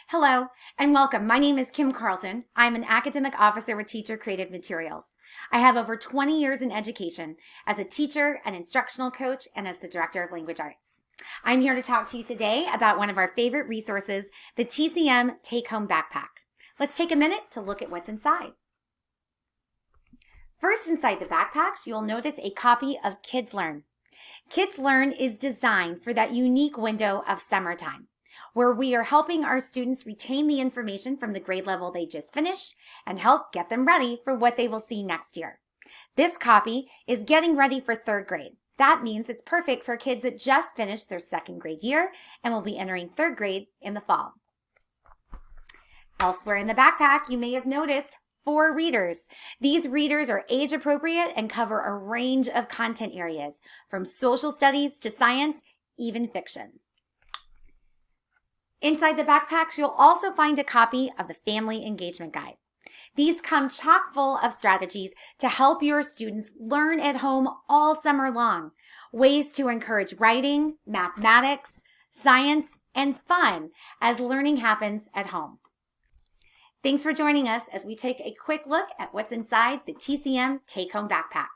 Hello and welcome. My name is Kim Carlton. I'm an academic officer with Teacher Created Materials. I have over 20 years in education as a teacher, an instructional coach, and as the director of language arts. I'm here to talk to you today about one of our favorite resources, the TCM Take-Home Backpack. Let's take a minute to look at what's inside. First, inside the backpacks, you'll notice a copy of Kidslearn. Kidslearn is designed for that unique window of summertime, where we are helping our students retain the information from the grade level they just finished and help get them ready for what they will see next year. This copy is getting ready for third grade. That means it's perfect for kids that just finished their second grade year and will be entering third grade in the fall. Elsewhere in the backpack, you may have noticed 4 readers. These readers are age appropriate and cover a range of content areas, from social studies to science, even fiction. Inside the backpacks, you'll also find a copy of the Family Engagement Guide. These come chock full of strategies to help your students learn at home all summer long. Ways to encourage writing, mathematics, science, and fun as learning happens at home. Thanks for joining us as we take a quick look at what's inside the TCM Take-Home Backpack.